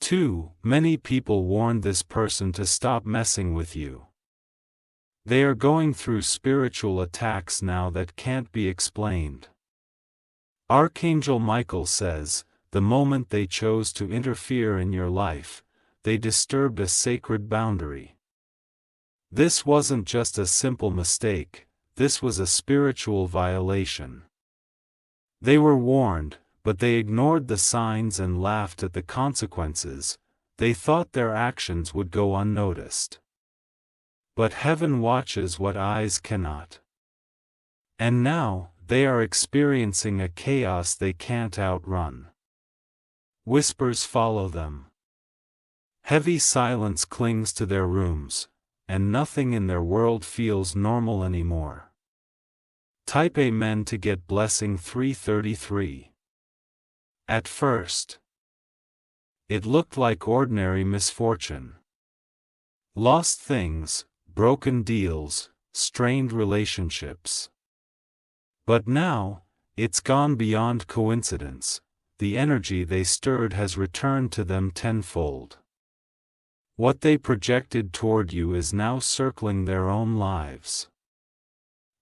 2. Many people warned this person to stop messing with you. They are going through spiritual attacks now that can't be explained. Archangel Michael says, the moment they chose to interfere in your life, they disturbed a sacred boundary. This wasn't just a simple mistake, this was a spiritual violation. They were warned, but they ignored the signs and laughed at the consequences. They thought their actions would go unnoticed. But heaven watches what eyes cannot. And now, they are experiencing a chaos they can't outrun. Whispers follow them. Heavy silence clings to their rooms, and nothing in their world feels normal anymore. Type Amen to get blessing 333. At first, it looked like ordinary misfortune. Lost things, broken deals, strained relationships. But now, it's gone beyond coincidence. The energy they stirred has returned to them tenfold. What they projected toward you is now circling their own lives.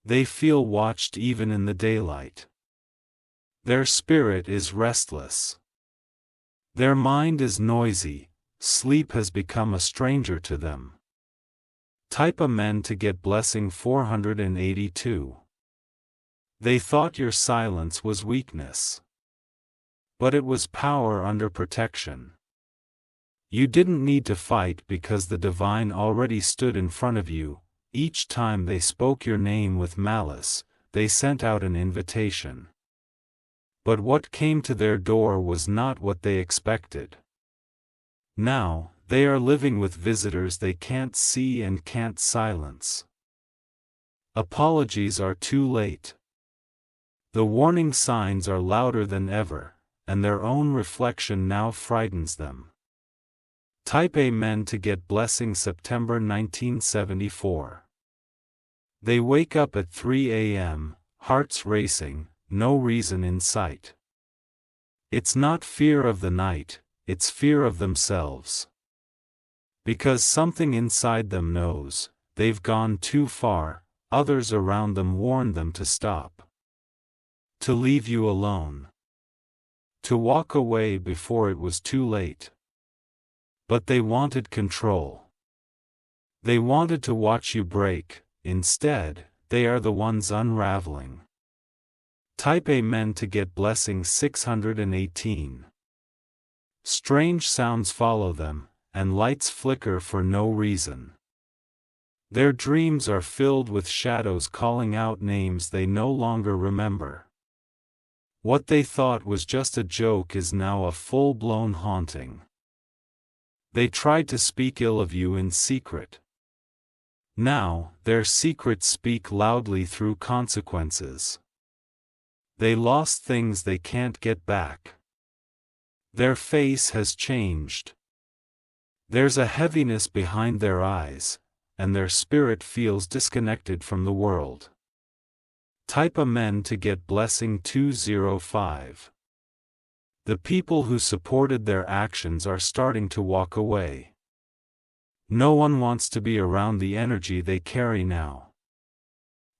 They feel watched even in the daylight. Their spirit is restless. Their mind is noisy, sleep has become a stranger to them. Type Amen to get blessing 482. They thought your silence was weakness. But it was power under protection. You didn't need to fight because the divine already stood in front of you. Each time they spoke your name with malice, they sent out an invitation. But what came to their door was not what they expected. Now, they are living with visitors they can't see and can't silence. Apologies are too late. The warning signs are louder than ever, and their own reflection now frightens them. Type Amen to get blessing September 1974. They wake up at 3 a.m., hearts racing, no reason in sight. It's not fear of the night, it's fear of themselves. Because something inside them knows, they've gone too far, others around them warn them to stop. To leave you alone. To walk away before it was too late. But they wanted control. They wanted to watch you break, instead, they are the ones unraveling. Type Amen to get blessing 618. Strange sounds follow them, and lights flicker for no reason. Their dreams are filled with shadows calling out names they no longer remember. What they thought was just a joke is now a full-blown haunting. They tried to speak ill of you in secret. Now, their secrets speak loudly through consequences. They lost things they can't get back. Their face has changed. There's a heaviness behind their eyes, and their spirit feels disconnected from the world. Type Amen to get blessing 205. The people who supported their actions are starting to walk away. No one wants to be around the energy they carry now.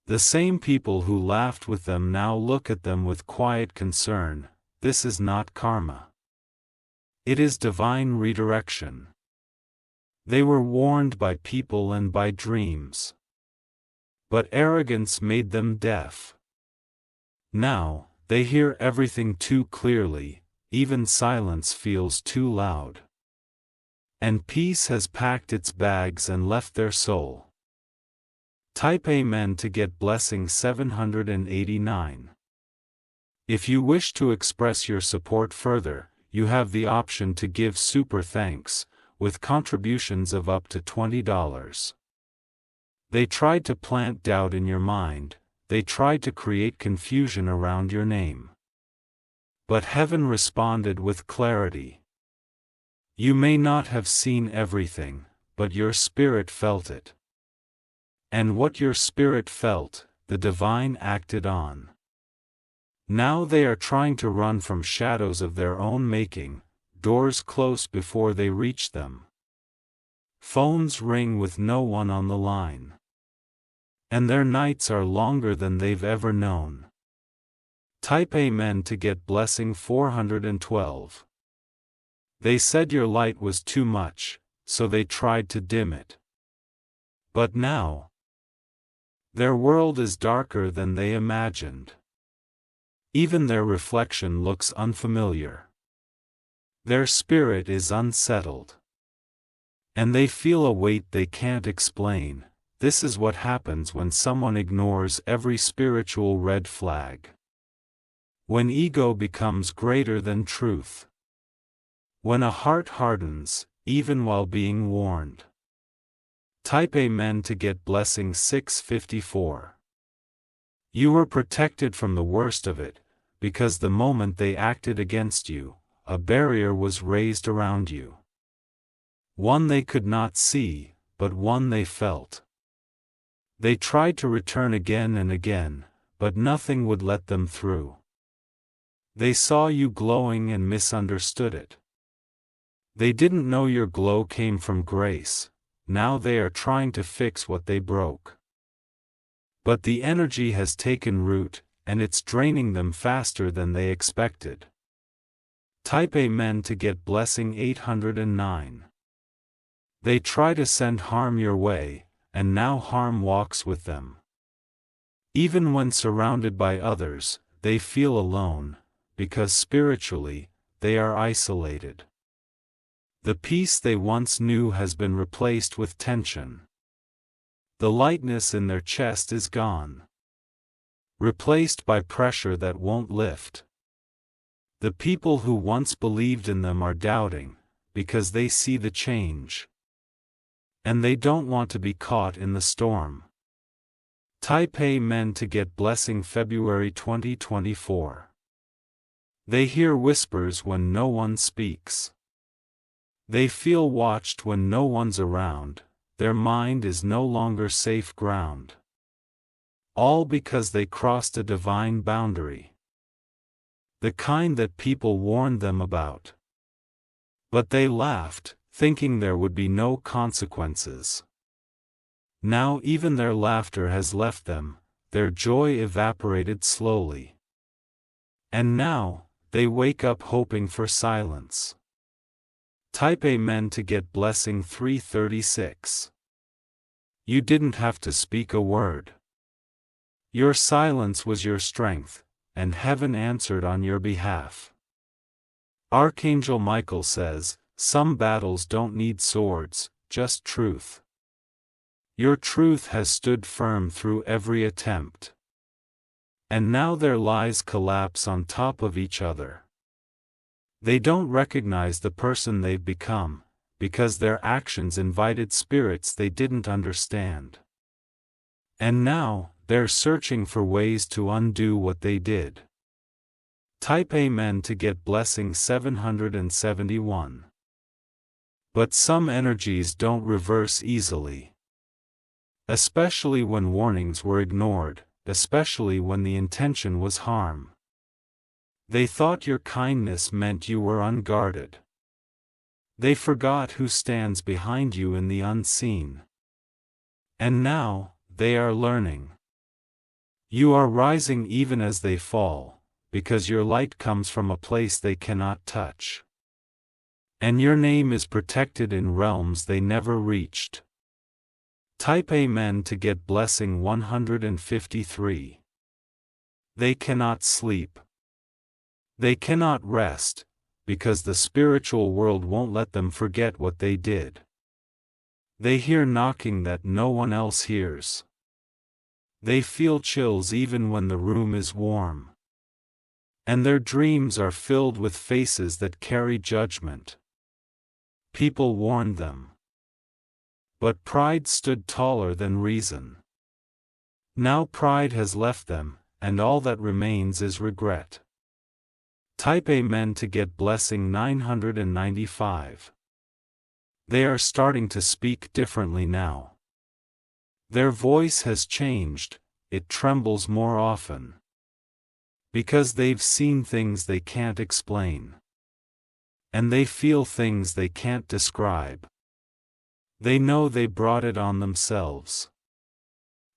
The same people who laughed with them now look at them with quiet concern. This is not karma. It is divine redirection. They were warned by people and by dreams. But arrogance made them deaf. Now, they hear everything too clearly, even silence feels too loud. And peace has packed its bags and left their soul. Type Amen to get blessing 789. If you wish to express your support further, you have the option to give super thanks, with contributions of up to $20. They tried to plant doubt in your mind, they tried to create confusion around your name. But heaven responded with clarity. You may not have seen everything, but your spirit felt it. And what your spirit felt, the divine acted on. Now they are trying to run from shadows of their own making, doors close before they reach them. Phones ring with no one on the line. And their nights are longer than they've ever known. Type Amen to get blessing 412. They said your light was too much, so they tried to dim it. But now, their world is darker than they imagined. Even their reflection looks unfamiliar. Their spirit is unsettled. And they feel a weight they can't explain. This is what happens when someone ignores every spiritual red flag. When ego becomes greater than truth. When a heart hardens, even while being warned. Type Amen to get blessing 654. You were protected from the worst of it, because the moment they acted against you, a barrier was raised around you. One they could not see, but one they felt. They tried to return again and again, but nothing would let them through. They saw you glowing and misunderstood it. They didn't know your glow came from grace. Now they are trying to fix what they broke. But the energy has taken root, and it's draining them faster than they expected. Type Amen to get blessing 809. They try to send harm your way, and now harm walks with them. Even when surrounded by others, they feel alone, because spiritually, they are isolated. The peace they once knew has been replaced with tension. The lightness in their chest is gone. Replaced by pressure that won't lift. The people who once believed in them are doubting, because they see the change. And they don't want to be caught in the storm. Type Amen to get blessing February 2024. They hear whispers when no one speaks. They feel watched when no one's around. Their mind is no longer safe ground. All because they crossed a divine boundary. The kind that people warned them about. But they laughed, thinking there would be no consequences. Now even their laughter has left them, their joy evaporated slowly. And now, they wake up hoping for silence. Type Amen to get blessing 336. You didn't have to speak a word. Your silence was your strength, and heaven answered on your behalf. Archangel Michael says, some battles don't need swords, just truth. Your truth has stood firm through every attempt. And now their lies collapse on top of each other. They don't recognize the person they've become, because their actions invited spirits they didn't understand. And now, they're searching for ways to undo what they did. Type Amen to get blessing 771. But some energies don't reverse easily. Especially when warnings were ignored, especially when the intention was harm. They thought your kindness meant you were unguarded. They forgot who stands behind you in the unseen. And now, they are learning. You are rising even as they fall, because your light comes from a place they cannot touch. And your name is protected in realms they never reached. Type Amen to get blessing 153. They cannot sleep. They cannot rest, because the spiritual world won't let them forget what they did. They hear knocking that no one else hears. They feel chills even when the room is warm. And their dreams are filled with faces that carry judgment. People warned them. But pride stood taller than reason. Now pride has left them, and all that remains is regret. Type Amen to get blessing 995. They are starting to speak differently now. Their voice has changed, it trembles more often. Because they've seen things they can't explain. And they feel things they can't describe. They know they brought it on themselves.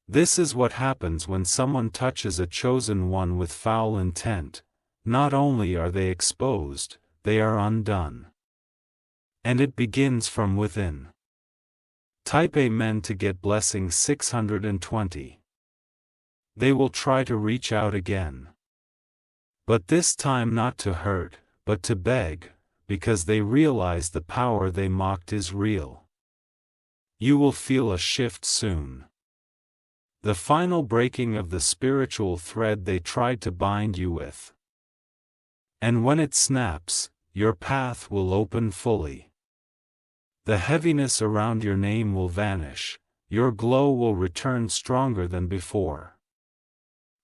This is what happens when someone touches a chosen one with foul intent. Not only are they exposed, they are undone. And it begins from within. Type Amen to get blessing 620. They will try to reach out again. But this time not to hurt, but to beg, because they realize the power they mocked is real. You will feel a shift soon. The final breaking of the spiritual thread they tried to bind you with. And when it snaps, your path will open fully. The heaviness around your name will vanish, your glow will return stronger than before.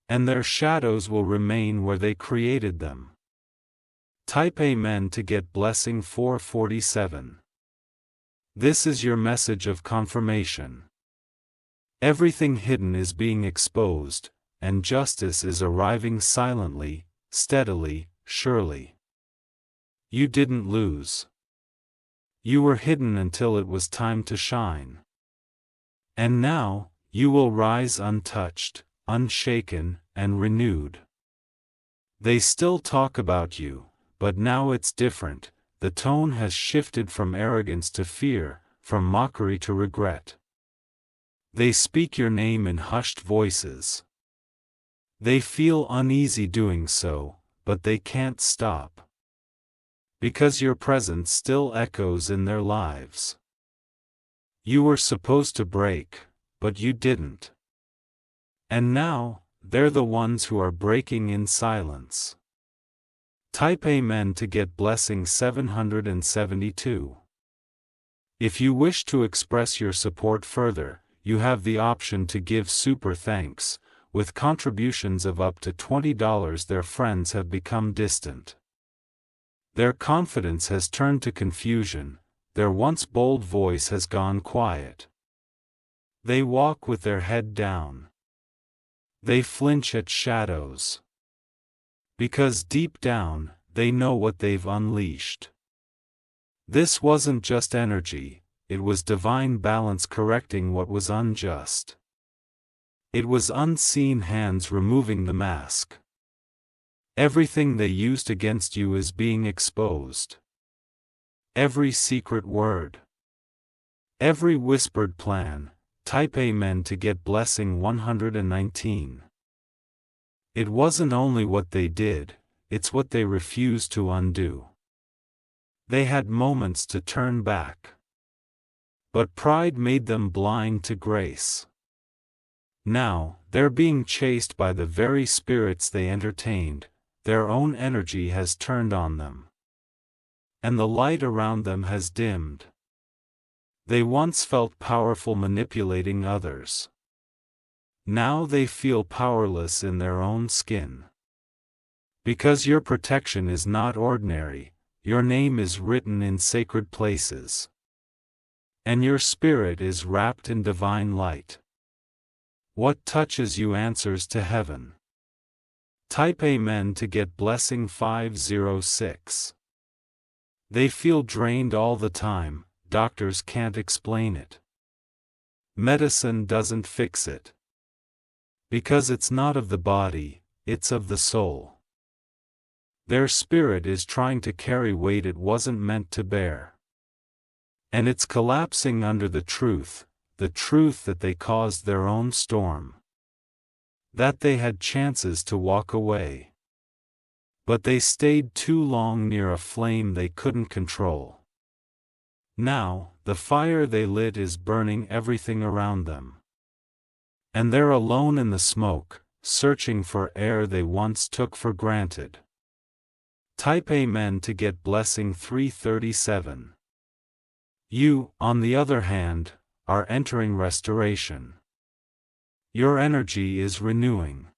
And their shadows will remain where they created them. Type Amen to get blessing 447. This is your message of confirmation. Everything hidden is being exposed, and justice is arriving silently, steadily, surely. You didn't lose. You were hidden until it was time to shine. And now, you will rise untouched, unshaken, and renewed. They still talk about you, but now it's different. The tone has shifted from arrogance to fear, from mockery to regret. They speak your name in hushed voices. They feel uneasy doing so, but they can't stop. Because your presence still echoes in their lives. You were supposed to break, but you didn't. And now, they're the ones who are breaking in silence. Type Amen to get blessing 772. If you wish to express your support further, you have the option to give super thanks. With contributions of up to $20, their friends have become distant. Their confidence has turned to confusion, their once bold voice has gone quiet. They walk with their head down. They flinch at shadows. Because deep down, they know what they've unleashed. This wasn't just energy, it was divine balance correcting what was unjust. It was unseen hands removing the mask. Everything they used against you is being exposed. Every secret word. Every whispered plan. Type Amen to get blessing 119. It wasn't only what they did, it's what they refused to undo. They had moments to turn back. But pride made them blind to grace. Now, they're being chased by the very spirits they entertained, their own energy has turned on them. And the light around them has dimmed. They once felt powerful manipulating others. Now they feel powerless in their own skin. Because your protection is not ordinary, your name is written in sacred places. And your spirit is wrapped in divine light. What touches you answers to heaven. Type Amen to get blessing 506. They feel drained all the time, doctors can't explain it. Medicine doesn't fix it. Because it's not of the body, it's of the soul. Their spirit is trying to carry weight it wasn't meant to bear. And it's collapsing under the truth that they caused their own storm. That they had chances to walk away. But they stayed too long near a flame they couldn't control. Now, the fire they lit is burning everything around them. And they're alone in the smoke, searching for air they once took for granted. Type Amen to get blessing 337. You, on the other hand, are entering restoration. Your energy is renewing.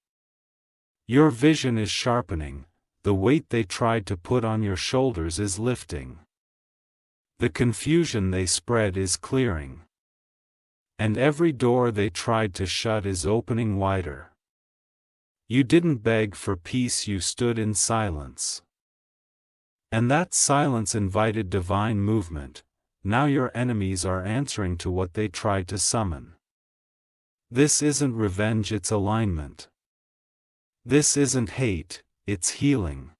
Your vision is sharpening, the weight they tried to put on your shoulders is lifting. The confusion they spread is clearing. And every door they tried to shut is opening wider. You didn't beg for peace, you stood in silence. And that silence invited divine movement. Now your enemies are answering to what they tried to summon. This isn't revenge, it's alignment. This isn't hate, it's healing.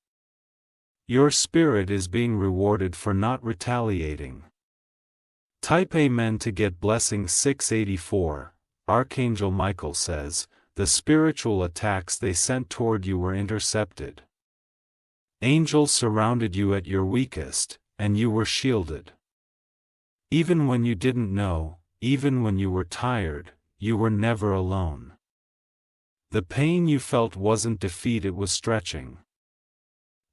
Your spirit is being rewarded for not retaliating. Type Amen to get blessing 684. Archangel Michael says, the spiritual attacks they sent toward you were intercepted. Angels surrounded you at your weakest, and you were shielded. Even when you didn't know, even when you were tired, you were never alone. The pain you felt wasn't defeat, it was stretching.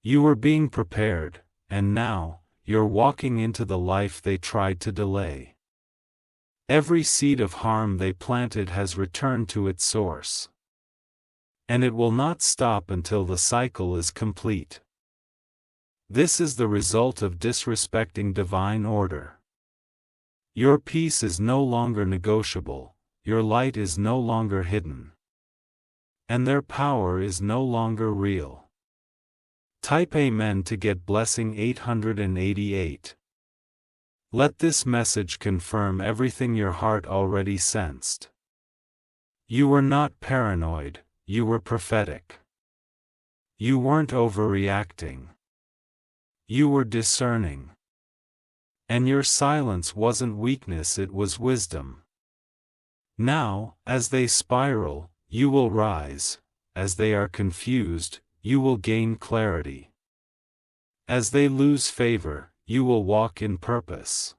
You were being prepared, and now, you're walking into the life they tried to delay. Every seed of harm they planted has returned to its source. And it will not stop until the cycle is complete. This is the result of disrespecting divine order. Your peace is no longer negotiable, your light is no longer hidden. And their power is no longer real. Type Amen to get blessing 888. Let this message confirm everything your heart already sensed. You were not paranoid, you were prophetic. You weren't overreacting. You were discerning. And your silence wasn't weakness, it was wisdom. Now, as they spiral, you will rise. As they are confused, you will gain clarity. As they lose favor, you will walk in purpose.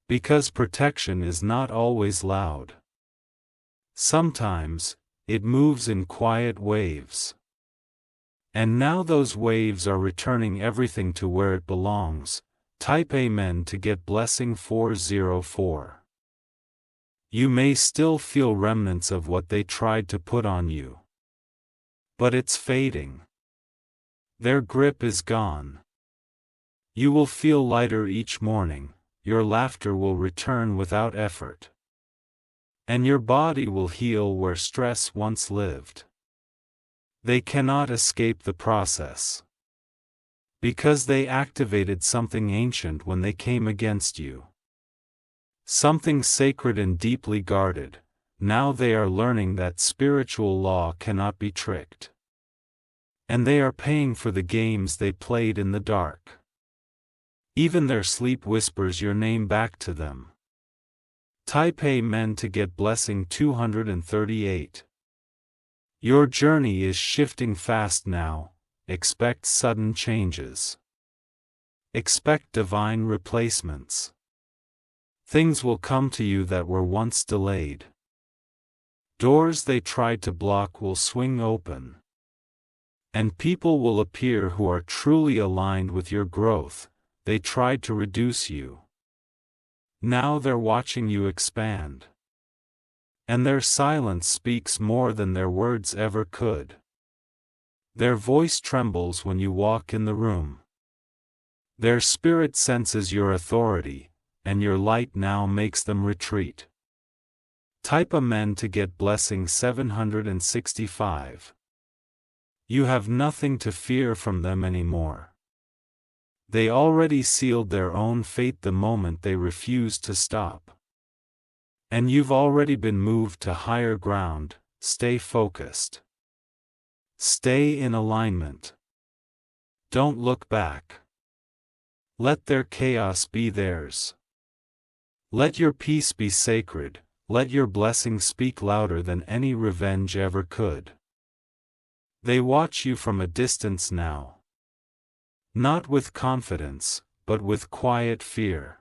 Because protection is not always loud. Sometimes, it moves in quiet waves. And now those waves are returning everything to where it belongs. Type Amen to get blessing 404. You may still feel remnants of what they tried to put on you. But it's fading. Their grip is gone. You will feel lighter each morning, your laughter will return without effort. And your body will heal where stress once lived. They cannot escape the process. Because they activated something ancient when they came against you. Something sacred and deeply guarded. Now they are learning that spiritual law cannot be tricked. And they are paying for the games they played in the dark. Even their sleep whispers your name back to them. Type Amen to get blessing 238. Your journey is shifting fast now, expect sudden changes. Expect divine replacements. Things will come to you that were once delayed. Doors they tried to block will swing open. And people will appear who are truly aligned with your growth. They tried to reduce you. Now they're watching you expand. And their silence speaks more than their words ever could. Their voice trembles when you walk in the room. Their spirit senses your authority, and your light now makes them retreat. Type Amen to get blessing 765. You have nothing to fear from them anymore. They already sealed their own fate the moment they refused to stop. And you've already been moved to higher ground. Stay focused. Stay in alignment. Don't look back. Let their chaos be theirs. Let your peace be sacred, let your blessing speak louder than any revenge ever could. They watch you from a distance now. Not with confidence, but with quiet fear.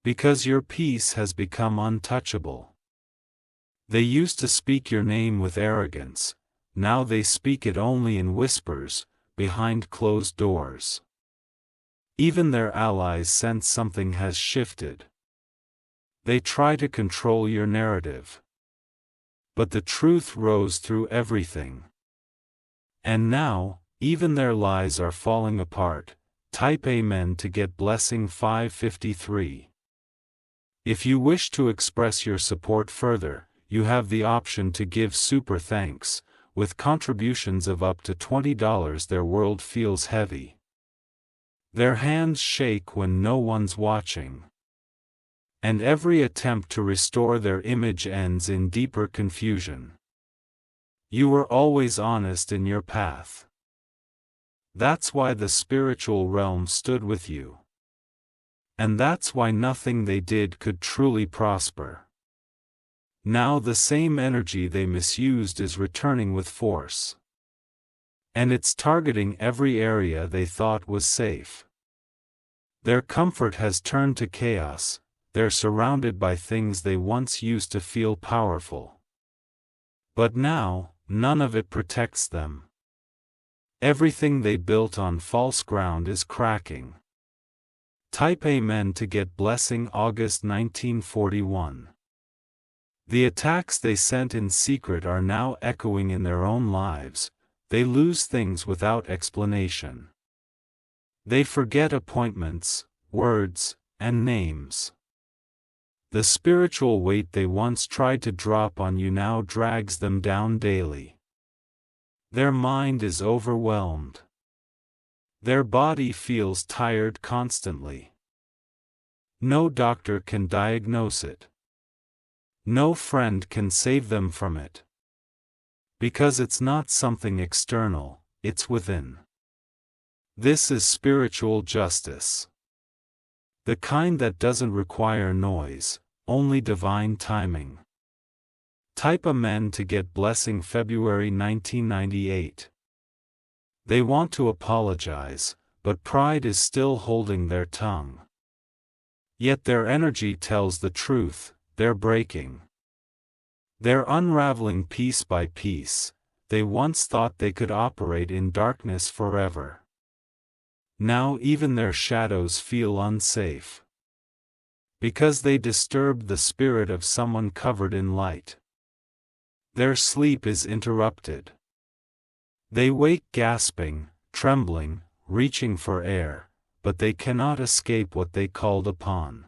Because your peace has become untouchable. They used to speak your name with arrogance, now they speak it only in whispers, behind closed doors. Even their allies sense something has shifted. They try to control your narrative. But the truth rose through everything. And now, even their lies are falling apart. Type Amen to get blessing 553. If you wish to express your support further, you have the option to give super thanks. With contributions of up to $20, their world feels heavy. Their hands shake when no one's watching. And every attempt to restore their image ends in deeper confusion. You were always honest in your path. That's why the spiritual realm stood with you. And that's why nothing they did could truly prosper. Now the same energy they misused is returning with force. And it's targeting every area they thought was safe. Their comfort has turned to chaos. They're surrounded by things they once used to feel powerful. But now, none of it protects them. Everything they built on false ground is cracking. Type Amen to get blessing August 1941. The attacks they sent in secret are now echoing in their own lives. They lose things without explanation. They forget appointments, words, and names. The spiritual weight they once tried to drop on you now drags them down daily. Their mind is overwhelmed. Their body feels tired constantly. No doctor can diagnose it. No friend can save them from it. Because it's not something external, it's within. This is spiritual justice. The kind that doesn't require noise, only divine timing. Type Amen to get blessing February 1998. They want to apologize, but pride is still holding their tongue. Yet their energy tells the truth, they're breaking. They're unraveling piece by piece. They once thought they could operate in darkness forever. Now even their shadows feel unsafe. Because they disturbed the spirit of someone covered in light. Their sleep is interrupted. They wake gasping, trembling, reaching for air, but they cannot escape what they called upon.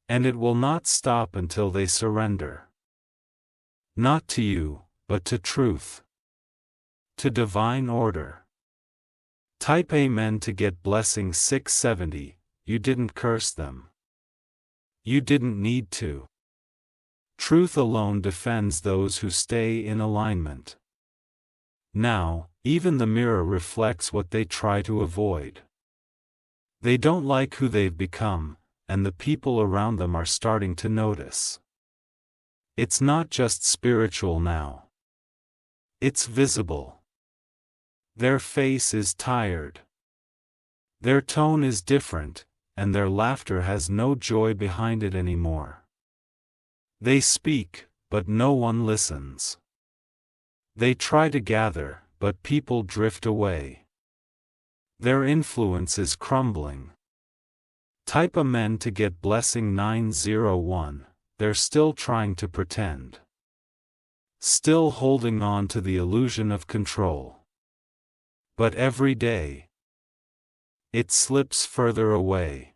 And it will not stop until they surrender. Not to you, but to truth. To divine order. Type Amen to get blessing 670, you didn't curse them. You didn't need to. Truth alone defends those who stay in alignment. Now, even the mirror reflects what they try to avoid. They don't like who they've become, and the people around them are starting to notice. It's not just spiritual now. It's visible. Their face is tired. Their tone is different, and their laughter has no joy behind it anymore. They speak, but no one listens. They try to gather, but people drift away. Their influence is crumbling. Type Amen to get blessing 901, they're still trying to pretend. Still holding on to the illusion of control. But every day, it slips further away.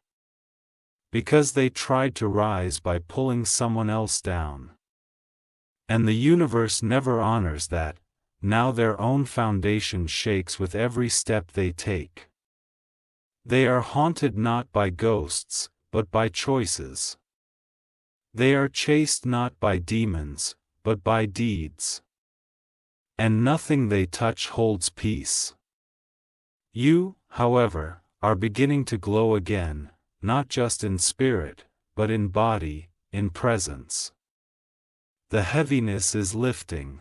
Because they tried to rise by pulling someone else down. And the universe never honors that. Now their own foundation shakes with every step they take. They are haunted not by ghosts, but by choices. They are chased not by demons, but by deeds. And nothing they touch holds peace. You, however, are beginning to glow again, not just in spirit, but in body, in presence. The heaviness is lifting.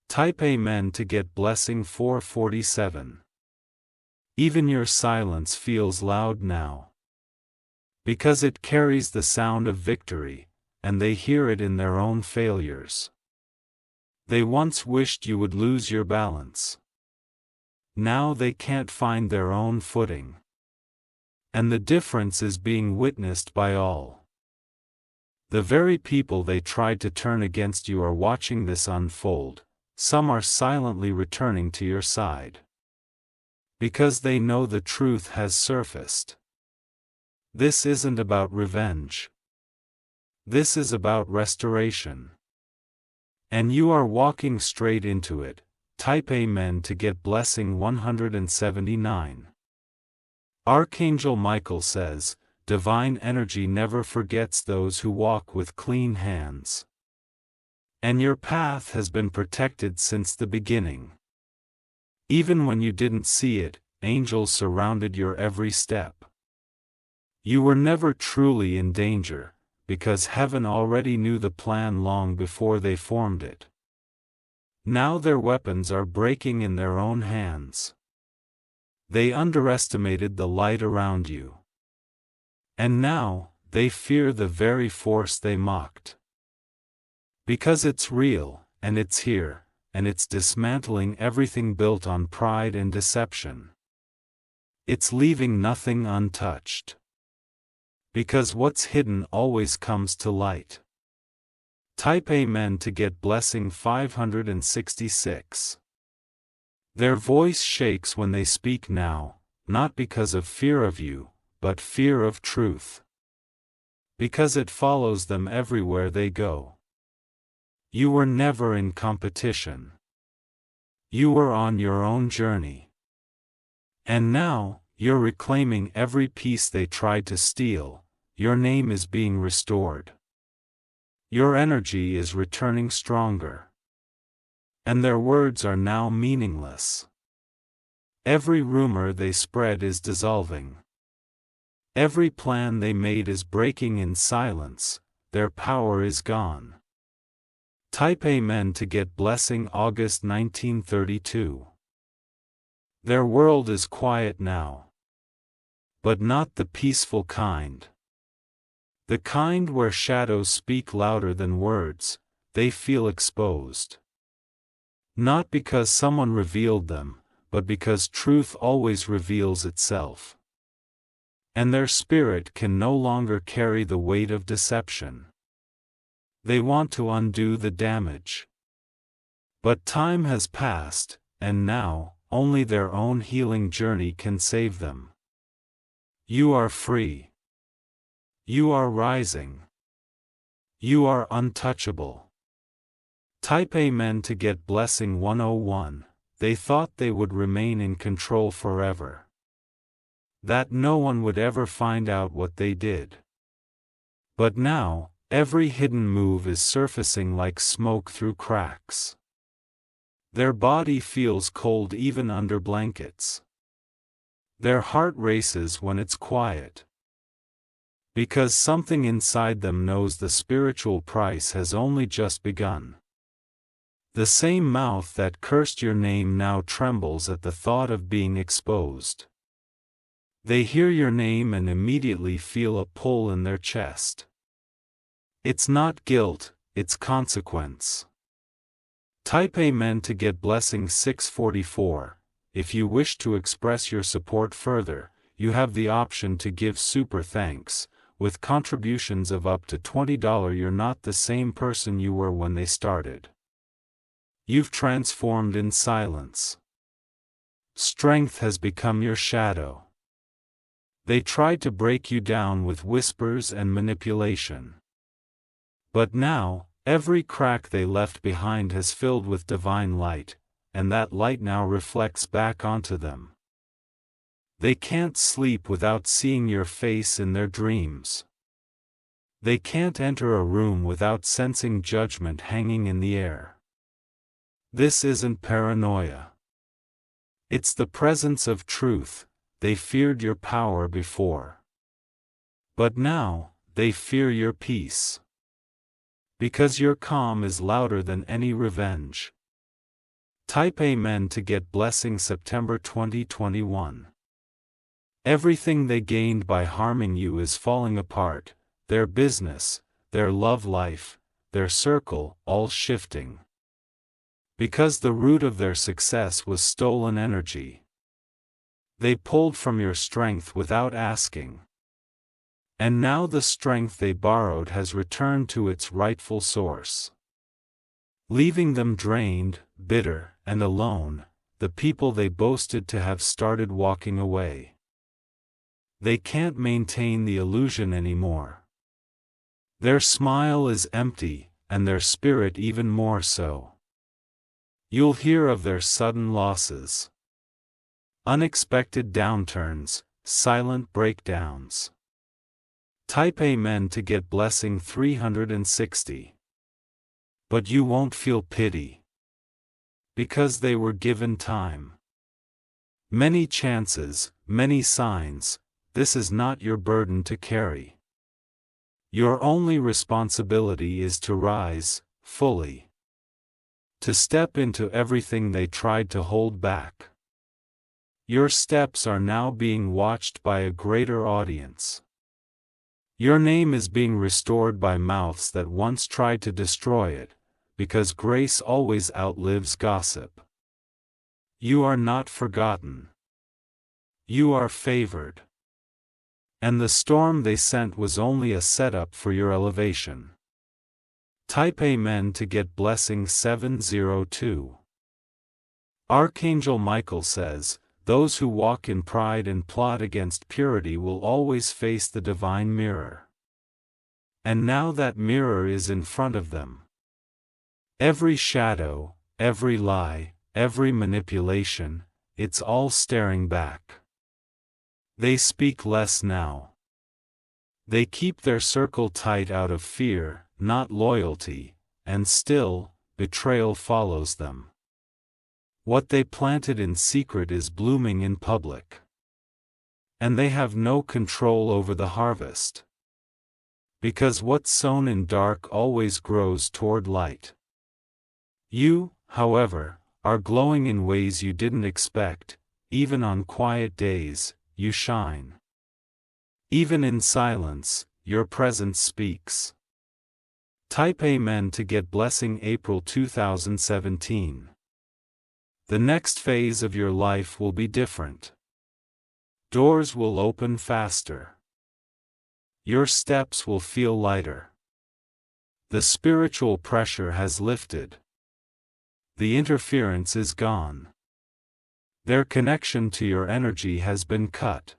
Type Amen to get blessing 447. Even your silence feels loud now. Because it carries the sound of victory, and they hear it in their own failures. They once wished you would lose your balance. Now they can't find their own footing. And the difference is being witnessed by all. The very people they tried to turn against you are watching this unfold. Some are silently returning to your side. Because they know the truth has surfaced. This isn't about revenge. This is about restoration. And you are walking straight into it. Type Amen to get blessing 179. Archangel Michael says, divine energy never forgets those who walk with clean hands. And your path has been protected since the beginning. Even when you didn't see it, angels surrounded your every step. You were never truly in danger, because heaven already knew the plan long before they formed it. Now their weapons are breaking in their own hands. They underestimated the light around you. And now, they fear the very force they mocked. Because it's real, and it's here, and it's dismantling everything built on pride and deception. It's leaving nothing untouched. Because what's hidden always comes to light. Type Amen to get blessing 566. Their voice shakes when they speak now, not because of fear of you, but fear of truth. Because it follows them everywhere they go. You were never in competition. You were on your own journey. And now, you're reclaiming every piece they tried to steal. Your name is being restored. Your energy is returning stronger. And their words are now meaningless. Every rumor they spread is dissolving. Every plan they made is breaking in silence. Their power is gone. Type Amen to get blessing August 1932. Their world is quiet now. But not the peaceful kind. The kind where shadows speak louder than words. They feel exposed. Not because someone revealed them, but because truth always reveals itself. And their spirit can no longer carry the weight of deception. They want to undo the damage. But time has passed, and now, only their own healing journey can save them. You are free. You are rising. You are untouchable. Type Amen to get blessing 101. They thought they would remain in control forever. That no one would ever find out what they did. But now, every hidden move is surfacing like smoke through cracks. Their body feels cold even under blankets. Their heart races when it's quiet. Because something inside them knows the spiritual price has only just begun. The same mouth that cursed your name now trembles at the thought of being exposed. They hear your name and immediately feel a pull in their chest. It's not guilt, it's consequence. Type Amen to get blessing 644. If you wish to express your support further, you have the option to give super thanks. With contributions of up to $20, you're not the same person you were when they started. You've transformed in silence. Strength has become your shadow. They tried to break you down with whispers and manipulation. But now, every crack they left behind has filled with divine light, and that light now reflects back onto them. They can't sleep without seeing your face in their dreams. They can't enter a room without sensing judgment hanging in the air. This isn't paranoia. It's the presence of truth. They feared your power before. But now, they fear your peace. Because your calm is louder than any revenge. Type Amen to get blessing September 2021. Everything they gained by harming you is falling apart, their business, their love life, their circle, all shifting. Because the root of their success was stolen energy. They pulled from your strength without asking. And now the strength they borrowed has returned to its rightful source. Leaving them drained, bitter, and alone, the people they boasted to have started walking away. They can't maintain the illusion anymore. Their smile is empty, and their spirit even more so. You'll hear of their sudden losses. Unexpected downturns, silent breakdowns. Type Amen to get blessing 360. But you won't feel pity. Because they were given time. Many chances, many signs, this is not your burden to carry. Your only responsibility is to rise, fully. To step into everything they tried to hold back. Your steps are now being watched by a greater audience. Your name is being restored by mouths that once tried to destroy it, because grace always outlives gossip. You are not forgotten. You are favored. And the storm they sent was only a setup for your elevation. Type Amen to get blessing 702. Archangel Michael says, those who walk in pride and plot against purity will always face the divine mirror. And now that mirror is in front of them. Every shadow, every lie, every manipulation, it's all staring back. They speak less now. They keep their circle tight out of fear, not loyalty, and still, betrayal follows them. What they planted in secret is blooming in public. And they have no control over the harvest. Because what's sown in dark always grows toward light. You, however, are glowing in ways you didn't expect. Even on quiet days, you shine. Even in silence, your presence speaks. Type Amen to get blessing April 2017. The next phase of your life will be different. Doors will open faster. Your steps will feel lighter. The spiritual pressure has lifted. The interference is gone. Their connection to your energy has been cut.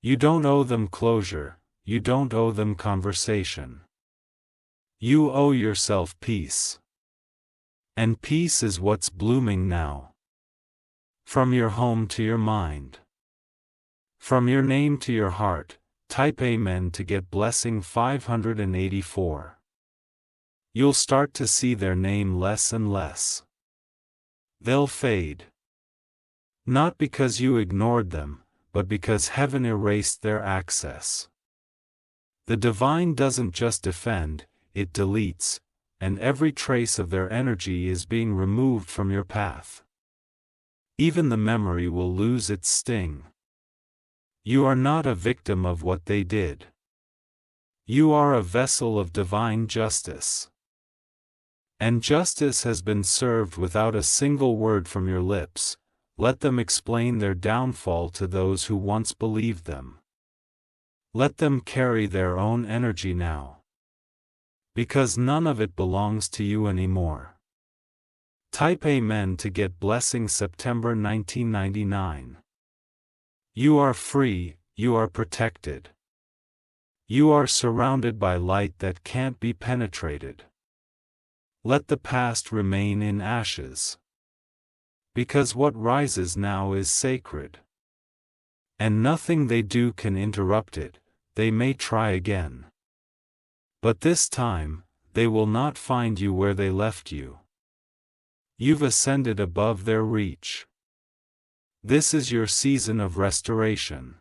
You don't owe them closure, you don't owe them conversation. You owe yourself peace. And peace is what's blooming now. From your home to your mind. From your name to your heart, type Amen to get blessing 584. You'll start to see their name less and less. They'll fade. Not because you ignored them, but because heaven erased their access. The divine doesn't just defend, it deletes, and every trace of their energy is being removed from your path. Even the memory will lose its sting. You are not a victim of what they did. You are a vessel of divine justice. And justice has been served without a single word from your lips. Let them explain their downfall to those who once believed them. Let them carry their own energy now. Because none of it belongs to you anymore. Type Amen to get blessing September 1999. You are free, you are protected. You are surrounded by light that can't be penetrated. Let the past remain in ashes. Because what rises now is sacred. And nothing they do can interrupt it. They may try again. But this time, they will not find you where they left you. You've ascended above their reach. This is your season of restoration.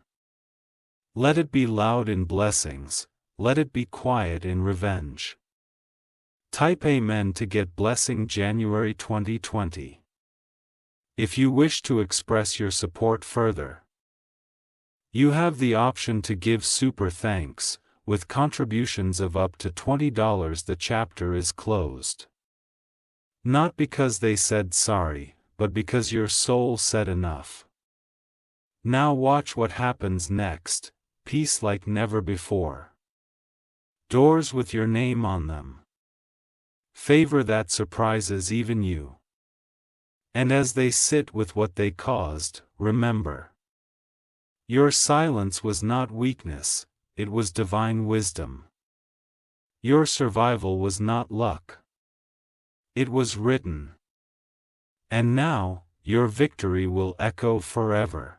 Let it be loud in blessings, let it be quiet in revenge. Type Amen to get blessing January 2020. If you wish to express your support further, you have the option to give super thanks. With contributions of up to $20, the chapter is closed. Not because they said sorry, but because your soul said enough. Now watch what happens next. Peace like never before. Doors with your name on them. Favor that surprises even you. And as they sit with what they caused, remember. Your silence was not weakness, it was divine wisdom. Your survival was not luck. It was written. And now, your victory will echo forever.